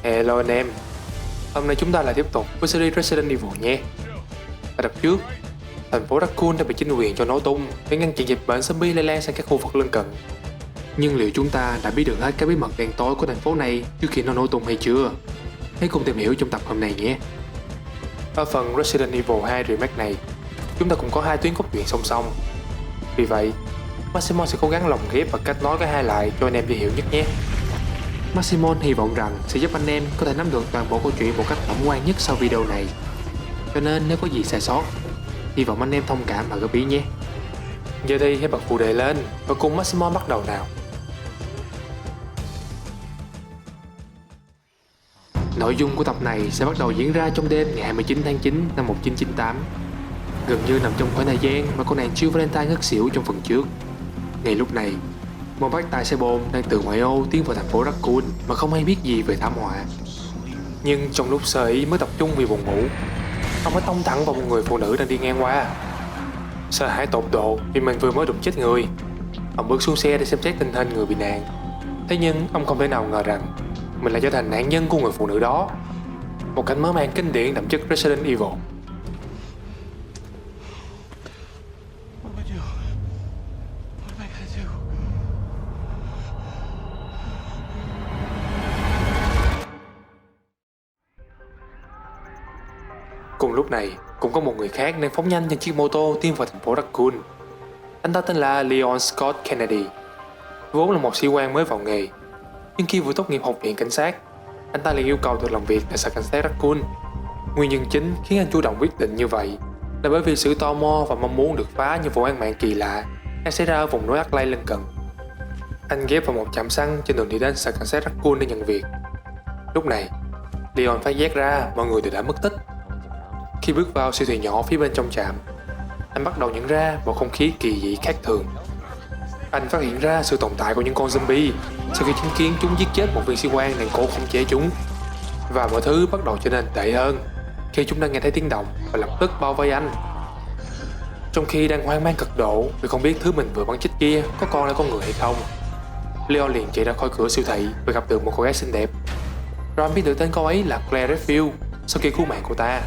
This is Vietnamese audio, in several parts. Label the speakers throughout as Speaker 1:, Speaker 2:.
Speaker 1: Hello anh em, hôm nay chúng ta lại tiếp tục với series Resident Evil nhé. Ở tập trước, thành phố Raccoon đã bị chính quyền cho nổ tung để ngăn chặn dịch bệnh zombie lây lan sang các khu vực lân cận. Nhưng liệu chúng ta đã biết được hết cái bí mật đen tối của thành phố này trước khi nó nổ tung hay chưa? Hãy cùng tìm hiểu trong tập hôm nay nhé. Ở phần Resident Evil 2 Remake này, chúng ta cũng có hai tuyến cốt truyện song song. Vì vậy, Maximon sẽ cố gắng lồng ghép và kết nối cả hai lại cho anh em dễ hiểu nhất nhé. Maximon hy vọng rằng sẽ giúp anh em có thể nắm được toàn bộ câu chuyện một cách tổng quan nhất sau video này. Cho nên nếu có gì sai sót, hy vọng anh em thông cảm và góp ý nhé. Giờ thì hãy bật phụ đề lên và cùng Maximon bắt đầu nào. Nội dung của tập này sẽ bắt đầu diễn ra trong đêm ngày 29 tháng 9 năm 1998. Gần như nằm trong khoảng thời gian mà cô nàng Jill Valentine ngất xỉu trong phần trước. Ngay lúc này, một bác tài xe bồn đang từ ngoại ô tiến vào thành phố Raccoon mà không hay biết gì về thảm họa. Nhưng trong lúc sơ ý mới tập trung vì buồn ngủ, ông đã tông thẳng vào một người phụ nữ đang đi ngang qua. Sợ hãi tột độ vì mình vừa mới đụng chết người, ông bước xuống xe để xem xét tình hình người bị nạn. Thế nhưng ông không thể nào ngờ rằng mình lại trở thành nạn nhân của người phụ nữ đó. Một cảnh mở màn kinh điển đậm chất Resident Evil. Cùng lúc này, cũng có một người khác đang phóng nhanh trên chiếc mô tô tiến vào thành phố Raccoon. Anh ta tên là Leon Scott Kennedy, vốn là một sĩ quan mới vào nghề. Nhưng khi vừa tốt nghiệp học viện cảnh sát, anh ta liền yêu cầu được làm việc tại sở cảnh sát Raccoon. Nguyên nhân chính khiến anh chủ động quyết định như vậy là bởi vì sự tò mò và mong muốn được phá những vụ án mạng kỳ lạ đang xảy ra ở vùng núi Arklay lân cận. Anh ghé vào một trạm xăng trên đường đi đến sở cảnh sát Raccoon để nhận việc. Lúc này, Leon phát giác ra mọi người đều đã mất tích. Khi bước vào siêu thị nhỏ phía bên trong trạm, anh bắt đầu nhận ra một không khí kỳ dị khác thường. Anh phát hiện ra sự tồn tại của những con zombie sau khi chứng kiến chúng giết chết một viên sĩ quan đang cố khống chế chúng. Và mọi thứ bắt đầu trở nên tệ hơn khi chúng đã nghe thấy tiếng động và lập tức bao vây anh. Trong khi đang hoang mang cực độ vì không biết thứ mình vừa bắn chết kia có còn là con người hay không, Leon liền chạy ra khỏi cửa siêu thị và gặp được một cô gái xinh đẹp. Rồi anh biết được tên cô ấy là Claire Redfield sau khi cứu mạng cô ta.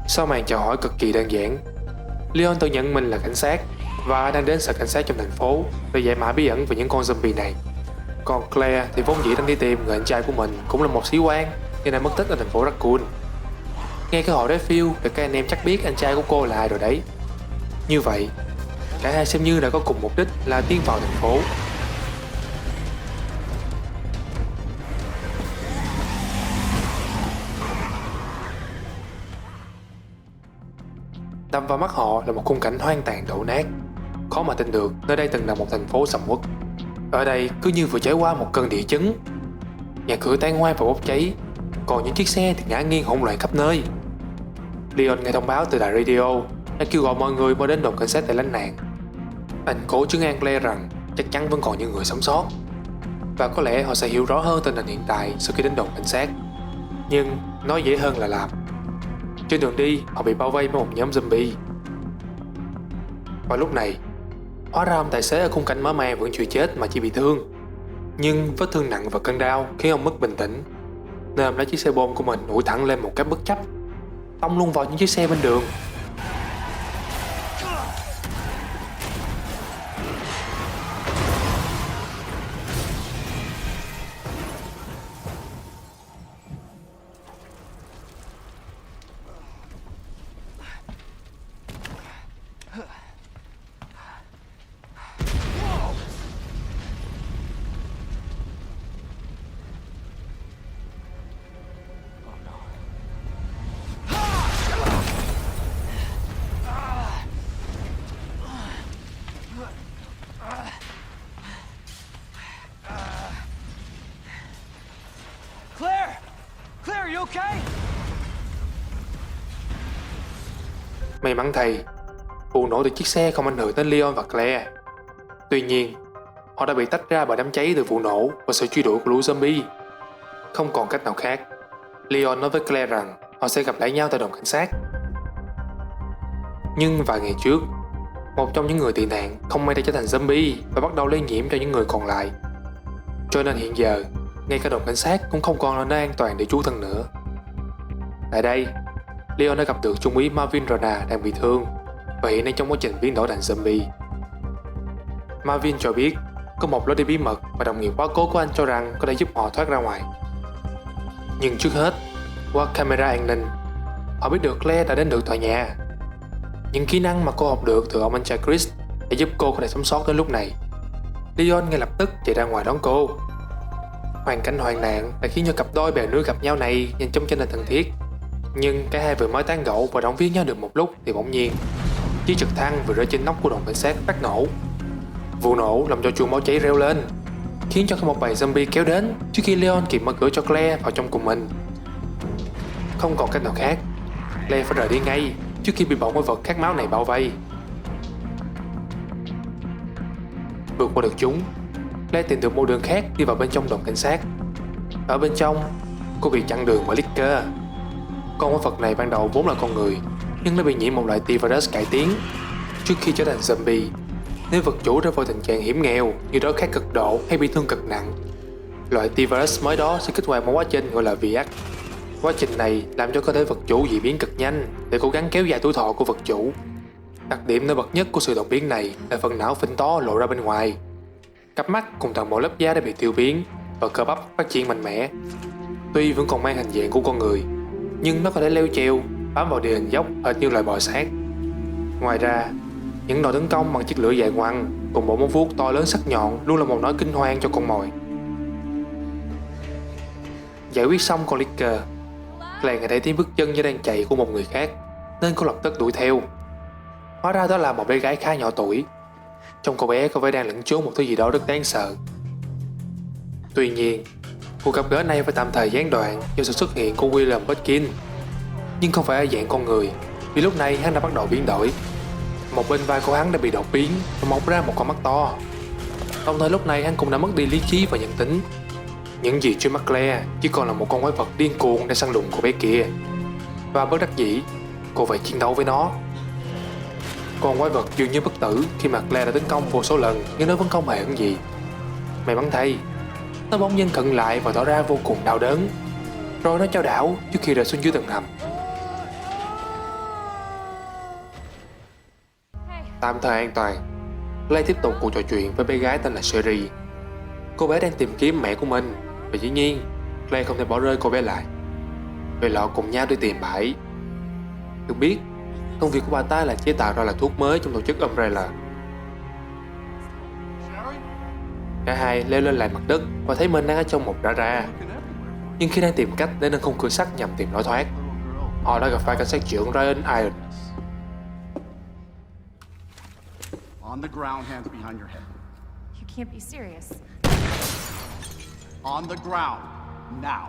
Speaker 1: Sau màn chào hỏi cực kỳ đơn giản, Leon tự nhận mình là cảnh sát và đang đến sở cảnh sát trong thành phố để giải mã bí ẩn về những con zombie này. Còn Claire thì vốn dĩ đang đi tìm người anh trai của mình cũng là một sĩ quan nhưng đang mất tích ở thành phố Raccoon. Nghe cái họ Redfield thì các anh em chắc biết anh trai của cô là ai rồi đấy. Như vậy, cả hai xem như đã có cùng mục đích là tiến vào thành phố. Đâm vào mắt họ là một khung cảnh hoang tàn đổ nát. Khó mà tin được nơi đây từng là một thành phố sầm uất. Ở đây cứ như vừa trải qua một cơn địa chấn. Nhà cửa tan hoang và bốc cháy, còn những chiếc xe thì ngã nghiêng hỗn loạn khắp nơi. Leon nghe thông báo từ đài radio đã kêu gọi mọi người mau đến đồn cảnh sát để lánh nạn. Anh cố trấn an Claire rằng chắc chắn vẫn còn những người sống sót và có lẽ họ sẽ hiểu rõ hơn tình hình hiện tại sau khi đến đồn cảnh sát. Nhưng nói dễ hơn là làm. Trên đường đi, họ bị bao vây bởi một nhóm zombie. Vào lúc này, hóa ra ông tài xế ở khung cảnh mở màn vẫn chưa chết mà chỉ bị thương. Nhưng vết thương nặng và cơn đau khiến ông mất bình tĩnh, nên ông lấy chiếc xe bom của mình đuổi thẳng lên một cái bất chấp, tông luôn vào những chiếc xe bên đường.
Speaker 2: Claire! Claire, are you okay?
Speaker 1: May mắn thay, vụ nổ từ chiếc xe không ảnh hưởng đến Leon và Claire. Tuy nhiên, họ đã bị tách ra bởi đám cháy từ vụ nổ và sự truy đuổi của lũ zombie. Không còn cách nào khác, Leon nói với Claire rằng họ sẽ gặp lại nhau tại đồn cảnh sát. Nhưng vài ngày trước, một trong những người tị nạn không may đã trở thành zombie và bắt đầu lây nhiễm cho những người còn lại. Cho nên hiện giờ, ngay cả đồn cảnh sát cũng không còn là nơi an toàn để trú thân nữa. Tại đây, Leon đã gặp được trung úy Marvin Rana đang bị thương và hiện đang trong quá trình biến đổi thành zombie. Marvin cho biết có một lối đi bí mật và đồng nghiệp quá cố của anh cho rằng có thể giúp họ thoát ra ngoài. Nhưng trước hết, qua camera an ninh, họ biết được Claire đã đến được tòa nhà. Những kỹ năng mà cô học được từ ông anh trai Chris để giúp cô có thể sống sót đến lúc này. Leon ngay lập tức chạy ra ngoài đón cô. Hoàn cảnh hoạn nạn đã khiến cho cặp đôi bè nước gặp nhau này nhanh chóng trở nên thân thiết. Nhưng cả hai vừa mới tán gẫu và động viên nhau được một lúc thì bỗng nhiên chiếc trực thăng vừa rơi trên nóc của đồn cảnh sát phát nổ. Vụ nổ làm cho chuông báo cháy reo lên, khiến cho một bầy zombie kéo đến trước khi Leon kịp mở cửa cho Claire vào trong cùng mình. Không còn cách nào khác, Claire phải rời đi ngay trước khi bị bọn quái vật khát máu này bao vây. Vượt qua được chúng, Claire tìm được một đường khác đi vào bên trong đồn cảnh sát. Ở bên trong, cô bị chặn đường bởi Licker. Con quái vật này ban đầu vốn là con người, nhưng nó bị nhiễm một loại T-virus cải tiến trước khi trở thành zombie. Nếu vật chủ rơi vào tình trạng hiểm nghèo như đói khát cực độ hay bị thương cực nặng, loại T-virus mới đó sẽ kích hoạt một quá trình gọi là VX. Quá trình này làm cho cơ thể vật chủ dị biến cực nhanh để cố gắng kéo dài tuổi thọ của vật chủ. Đặc điểm nổi bật nhất của sự đột biến này là phần não phình to lộ ra bên ngoài. Cặp mắt cùng toàn bộ lớp da đã bị tiêu biến và cơ bắp phát triển mạnh mẽ. Tuy vẫn còn mang hình dạng của con người, nhưng nó có thể leo trèo, bám vào địa hình dốc hệt như loài bò sát. Ngoài ra, những đòn tấn công bằng chiếc lưỡi dài ngoằng cùng bộ móng vuốt to lớn sắc nhọn luôn là một nỗi kinh hoang cho con mồi. Giải quyết xong con Licker, Claire nghe thấy tiếng bước chân như đang chạy của một người khác nên cô lập tức đuổi theo. Hóa ra đó là một bé gái khá nhỏ tuổi. Trong cô bé có vẻ đang lẫn trốn một thứ gì đó rất đáng sợ. Tuy nhiên, cuộc gặp gỡ này phải tạm thời gián đoạn do sự xuất hiện của William Birkin. Nhưng không phải ở dạng con người, vì lúc này hắn đã bắt đầu biến đổi. Một bên vai của hắn đã bị đột biến và mọc ra một con mắt to. Đồng thời lúc này hắn cũng đã mất đi lý trí và nhân tính. Những gì trước mắt Claire chỉ còn là một con quái vật điên cuồng để săn lùng cô bé kia. Và bất đắc dĩ, cô phải chiến đấu với nó. Con quái vật dường như bất tử khi mà Claire đã tấn công vô số lần nhưng nó vẫn không hề hấn gì. May mắn thay, nó bỗng nhiên cận lại và tỏ ra vô cùng đau đớn. Rồi nó chao đảo trước khi rơi xuống dưới tầng hầm. Tạm thời an toàn, Claire tiếp tục cuộc trò chuyện với bé gái tên là Sherry. Cô bé đang tìm kiếm mẹ của mình và dĩ nhiên Claire không thể bỏ rơi cô bé lại. Vậy họ cùng nhau đi tìm bà ấy. Được biết, công việc của bà ta là chế tạo ra là thuốc mới trong tổ chức Umbrella. Cả hai leo lên lại mặt đất và thấy mình đang ở trong một ra. Nhưng khi đang tìm cách để nâng khung cửa sắt nhằm tìm lối thoát, họ đã gặp phải cảnh sát trưởng Ryan Iron.
Speaker 3: On the ground, hands behind your head.
Speaker 4: You can't be serious.
Speaker 3: On the ground, now.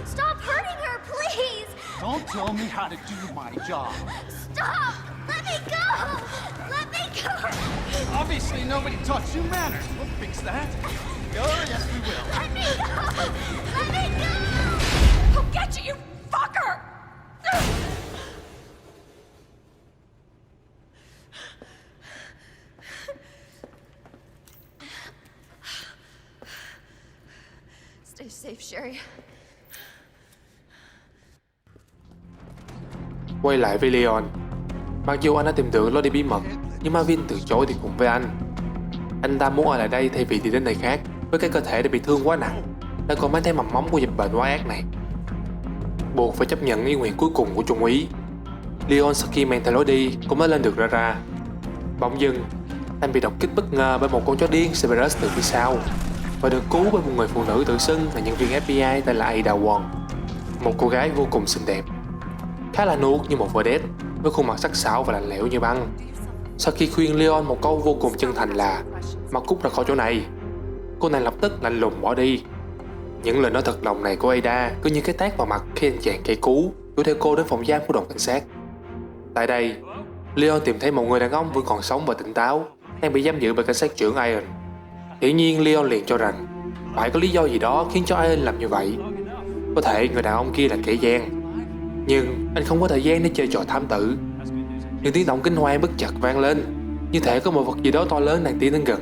Speaker 5: Stop hurting her, please!
Speaker 3: Don't tell me how to do my job.
Speaker 5: Stop! Let me go! Let me go!
Speaker 3: Obviously, nobody taught you manners. We'll fix that. Oh, yes, we will.
Speaker 5: Let me go! Let me go!
Speaker 4: I'll get you, you fucker!
Speaker 5: Stay safe, Sherry.
Speaker 1: Quay lại với Leon. Mặc dù anh đã tìm được lối đi bí mật, nhưng Marvin từ chối đi cùng với anh. Anh ta muốn ở lại đây thay vì đi đến nơi khác với cái cơ thể đã bị thương quá nặng, đã còn mang theo mầm móng của dịch bệnh quái ác này. Buộc phải chấp nhận ý nguyện cuối cùng của trung úy, Leon sau khi mang theo lối đi cũng đã lên được ra. Bỗng dưng, anh bị đột kích bất ngờ bởi một con chó điên Cerberus từ phía sau và được cứu bởi một người phụ nữ tự xưng là nhân viên FBI tên là Ada Wong, một cô gái vô cùng xinh đẹp, khá là nuột như một vedette với khuôn mặt sắc sảo và lạnh lẽo như băng. Sau khi khuyên Leon một câu vô cùng chân thành là mau cút ra khỏi chỗ này, cô nàng lập tức lạnh lùng bỏ đi. Những lời nói thật lòng này của Ada cứ như cái tát vào mặt khi anh chàng cây cú đuổi theo cô đến phòng giam của đồn cảnh sát. Tại đây, Leon tìm thấy một người đàn ông vẫn còn sống và tỉnh táo, đang bị giam giữ bởi cảnh sát trưởng Iron. Hiển nhiên Leon liền cho rằng phải có lý do gì đó khiến cho Iron làm như vậy. Có thể người đàn ông kia là kẻ gian, nhưng anh không có thời gian để chơi trò thám tử. Những tiếng động kinh hoàng bất chợt vang lên. như thể có một vật gì đó to lớn đang tiến đến gần.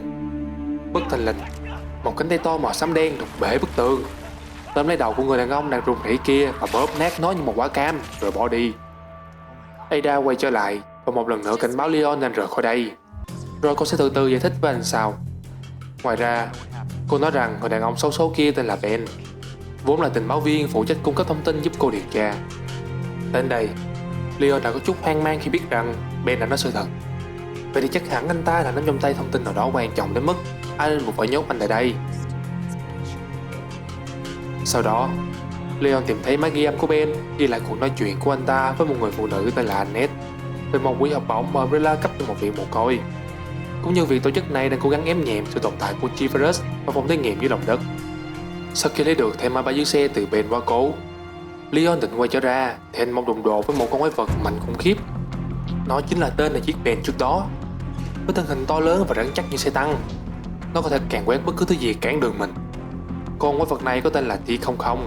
Speaker 1: Bất thình lình, một cánh tay to màu xám đen đục bể bức tường, tóm lấy đầu của người đàn ông đang run rẩy kia và bóp nát nó như một quả cam rồi bỏ đi. Ada quay trở lại và một lần nữa cảnh báo Leon nên rời khỏi đây. Rồi cô sẽ từ từ giải thích với anh sau. Ngoài ra, cô nói rằng người đàn ông xấu số kia tên là Ben, vốn là tình báo viên phụ trách cung cấp thông tin giúp cô điều tra. Đến đây, Leon đã có chút hoang mang khi biết rằng Ben đã nói sự thật. Vậy thì chắc hẳn anh ta đã nắm trong tay thông tin nào đó quan trọng đến mức ai nên buộc phải nhốt anh tại đây. Sau đó, Leon tìm thấy máy ghi âm của Ben ghi lại cuộc nói chuyện của anh ta với một người phụ nữ tên là Annette về một quỹ học bổng mà Umbrella cấp cho một viện mồ côi, cũng như việc tổ chức này đang cố gắng ém nhẹm sự tồn tại của Chief Virus và phòng thí nghiệm dưới lòng đất. Sau khi lấy được thêm máy bay dưới xe từ Ben quá cố, Leon định quay trở ra thì anh mong đụng độ với một con quái vật mạnh khủng khiếp. Nó chính là tên là chiếc Ben trước đó, với thân hình to lớn và rắn chắc như xe tăng. Nó có thể càn quét bất cứ thứ gì cản đường mình. Con quái vật này có tên là T-00,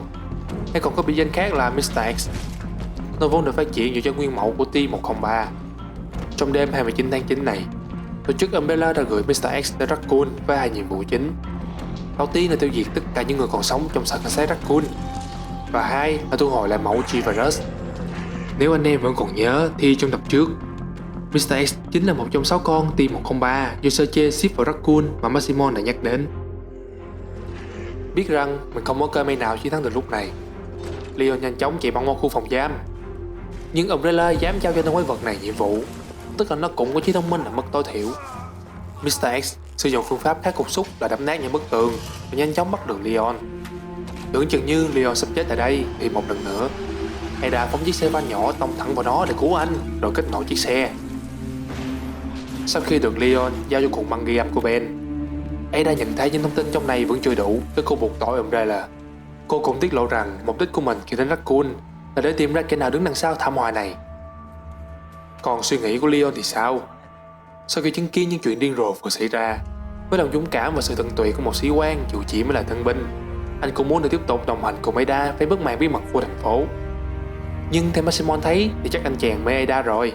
Speaker 1: hay còn có biệt danh khác là Mr. X. Nó vốn được phát triển dựa trên nguyên mẫu của T-103. Trong đêm 29 tháng 9 này, tổ chức Umbrella đã gửi Mr. X tới Raccoon với hai nhiệm vụ chính. Đầu tiên là tiêu diệt tất cả những người còn sống trong sở cảnh sát Raccoon, và hai là thu hồi lại mẫu G-Virus. Nếu anh em vẫn còn nhớ thì trong tập trước, Mr. X chính là một trong 6 con T-103 do Sergei ship vào Raccoon mà Maximon đã nhắc đến. Biết rằng mình không có cơ may nào chiến thắng được lúc này, Leon nhanh chóng chạy băng qua khu phòng giam. Nhưng Umbrella dám giao cho tên quái vật này nhiệm vụ, tức là nó cũng có trí thông minh ở mức tối thiểu. Mr. X sử dụng phương pháp khá cục xúc là đập nát những bức tường và nhanh chóng bắt được Leon. Tưởng chừng như Leon sắp chết tại đây thì một lần nữa, Ada phóng chiếc xe van nhỏ tông thẳng vào nó để cứu anh rồi kích nổ chiếc xe. Sau khi được Leon giao cho cuộn băng ghi âm của Ben, Ada nhận thấy những thông tin trong này vẫn chưa đủ để cô buộc tội Umbrella. Cô cũng tiết lộ rằng mục đích của mình khi đến Raccoon là để tìm ra kẻ nào đứng đằng sau thảm họa này. Còn suy nghĩ của Leon thì sao? Sau khi chứng kiến những chuyện điên rồ vừa xảy ra, với lòng dũng cảm và sự tận tụy của một sĩ quan dù chỉ mới là thân binh, anh cũng muốn được tiếp tục đồng hành cùng Ada với bức màn bí mật của thành phố. Nhưng theo Maximon thấy thì chắc anh chàng mê Ada rồi.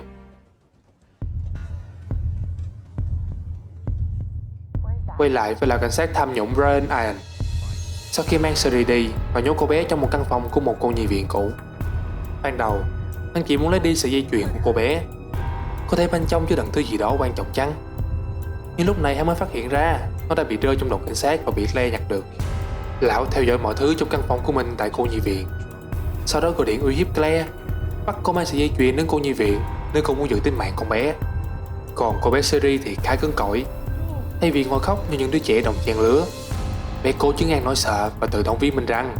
Speaker 1: Quay lại với lão cảnh sát tham nhũng Brian Ian. Sau khi mang Sherry đi và nhốt cô bé trong một căn phòng của một cô nhi viện cũ. Ban đầu, anh chỉ muốn lấy đi sợi dây chuyền của cô bé. Có thể bên trong chứa đựng thứ gì đó quan trọng chăng? Nhưng lúc này hắn mới phát hiện ra nó đã bị rơi trong đồn cảnh sát và bị Claire nhặt được. Lão theo dõi mọi thứ trong căn phòng của mình tại cô nhi viện. Sau đó gọi điện uy hiếp Claire, bắt cô mang sợi dây chuyền đến cô nhi viện nếu cô muốn giữ tính mạng con bé. Còn cô bé Sherry thì khá cứng cỏi. Thay vì ngồi khóc như những đứa trẻ đồng trang lứa, bé cố chứng an nỗi sợ và tự động viên mình rằng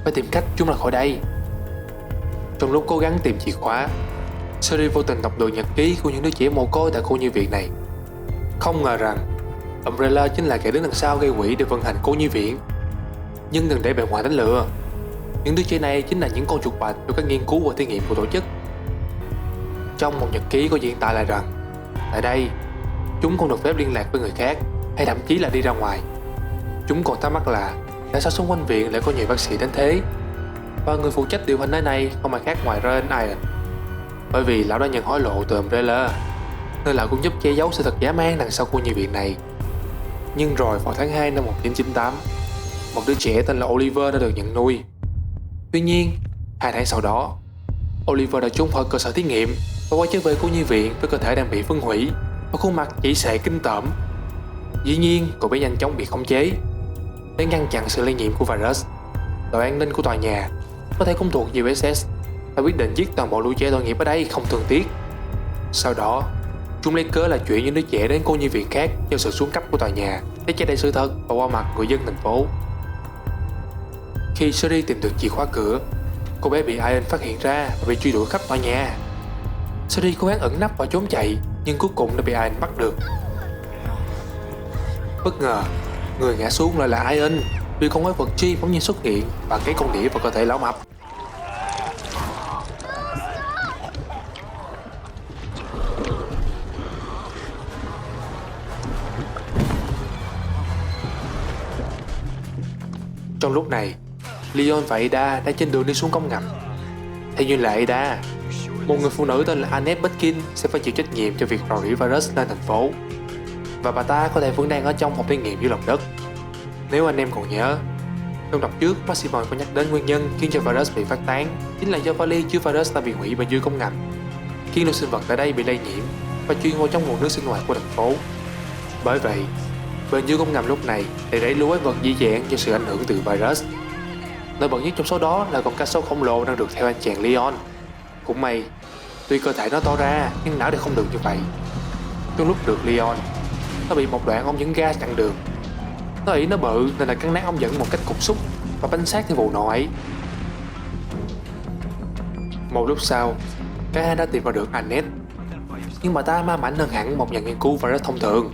Speaker 1: phải tìm cách trốn ra khỏi đây. Trong lúc cố gắng tìm chìa khóa, Sherry vô tình đọc được nhật ký của những đứa trẻ mồ côi tại khu nhi viện này. Không ngờ rằng Umbrella chính là kẻ đứng đằng sau gây quỹ để vận hành cô nhi viện. Nhưng đừng để bề ngoài đánh lừa, những đứa trẻ này chính là những con chuột bạch trong các nghiên cứu và thí nghiệm của tổ chức. Trong một nhật ký có diễn tả lại rằng tại đây chúng không được phép liên lạc với người khác hay thậm chí là đi ra ngoài. Chúng còn thắc mắc là tại sao xung quanh viện lại có nhiều bác sĩ đến thế, và người phụ trách điều hành nơi này không ai khác ngoài Brian Ian. Bởi vì lão đã nhận hối lộ từ Umbrella nên lão cũng giúp che giấu sự thật dã man đằng sau khu nhi viện này. Nhưng rồi vào tháng 2 năm 1998, một đứa trẻ tên là Oliver đã được nhận nuôi. Tuy nhiên, 2 tháng sau đó, Oliver đã trốn khỏi cơ sở thí nghiệm và quay trở về khu nhi viện với cơ thể đang bị phân hủy và khuôn mặt chỉ xệ kinh tởm. Dĩ nhiên, cô bé nhanh chóng bị khống chế. Để ngăn chặn sự lây nhiễm của virus, đội an ninh của tòa nhà có thể không thuộc USS đã quyết định giết toàn bộ lũ trẻ tội nghiệp ở đây không thương tiếc. Sau đó, chúng lấy cớ là chuyển những đứa trẻ đến cô nhi viện khác do sự xuống cấp của tòa nhà để che đậy sự thật và qua mặt người dân thành phố. Khi Sherry tìm được chìa khóa cửa, cô bé bị Ian phát hiện ra và bị truy đuổi khắp tòa nhà. Sherry cố gắng ẩn nấp và trốn chạy, nhưng cuối cùng đã bị Ian bắt được. Bất ngờ, người ngã xuống lại là Ian vì con quái vật G bỗng nhiên xuất hiện và cái con đĩa vào cơ thể lão mập. Trong lúc này, Leon và Ada đang trên đường đi xuống cống ngầm. Theo như là Ada, một người phụ nữ tên là Annette Bitkin sẽ phải chịu trách nhiệm cho việc rò rỉ virus lên thành phố. và bà ta có thể vẫn đang ở trong phòng thí nghiệm dưới lòng đất. Nếu anh em còn nhớ, trong tập trước Maximon có nhắc đến nguyên nhân khiến cho virus bị phát tán chính là do vali chứa virus đã bị hủy bên dưới cống ngầm, khiến lượng sinh vật tại đây bị lây nhiễm và truyền vào trong nguồn nước sinh hoạt của thành phố. Bởi vậy, bên dưới cống ngầm lúc này để đẩy lùi quái vật di dạng do sự ảnh hưởng từ virus. Nổi bật nhất trong số đó là con cá sấu khổng lồ đang được theo anh chàng Leon. Cũng may, tuy cơ thể nó to ra nhưng não thì không được như vậy. Trong lúc được Leon, nó bị một đoạn ống dẫn ga chặn đường. Nó nghĩ nó bự nên là cắn nát ống dẫn một cách cục xúc và bánh xác theo vụ nổ ấy. Một lúc sau, cả hai đã tìm ra được Annette, nhưng bà ta ma mảnh hơn hẳn một nhà nghiên cứu virus thông thường.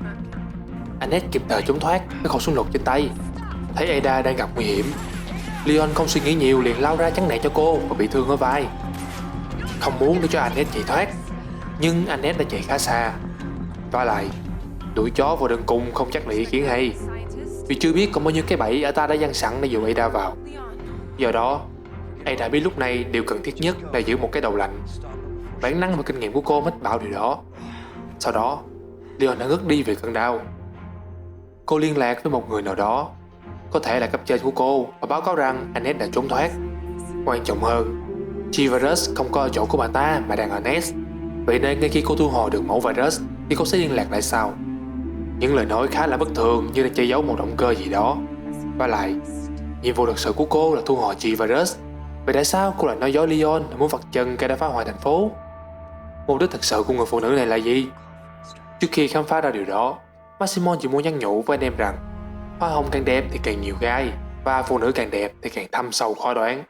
Speaker 1: Annette kịp thời trốn thoát với khẩu súng lục trên tay. Thấy Ada đang gặp nguy hiểm, Leon không suy nghĩ nhiều liền lao ra chắn nẻ cho cô và bị thương ở vai. Không muốn để cho Annette chạy thoát, nhưng Annette đã chạy khá xa. Và lại, đuổi chó vào đường cùng không chắc là ý kiến hay, vì chưa biết còn bao nhiêu cái bẫy ta đã dăng sẵn để dụ Ada vào. Do đó, Ada biết lúc này điều cần thiết nhất là giữ một cái đầu lạnh. Bản năng và kinh nghiệm của cô mách bảo điều đó. Sau đó, Leon đã ngất đi vì cơn đau. Cô liên lạc với một người nào đó, có thể là cấp trên của cô, và báo cáo rằng Annette đã trốn thoát. Quan trọng hơn, G-Virus không có ở chỗ của bà ta mà đang ở Nest. Vậy nên ngay khi cô thu hồi được mẫu virus thì cô sẽ liên lạc lại sau. Những lời nói khá là bất thường như là che giấu một động cơ gì đó. Và lại, nhiệm vụ thực sự của cô là thu hồi G-Virus. Vậy tại sao cô lại nói dối Leon là muốn vặt chân kẻ đã phá hoại thành phố? Mục đích thực sự của người phụ nữ này là gì? Trước khi khám phá ra điều đó, Maximon chỉ muốn nhắn nhủ với anh em rằng hoa hồng càng đẹp thì càng nhiều gai, và phụ nữ càng đẹp thì càng thâm sâu khó đoán.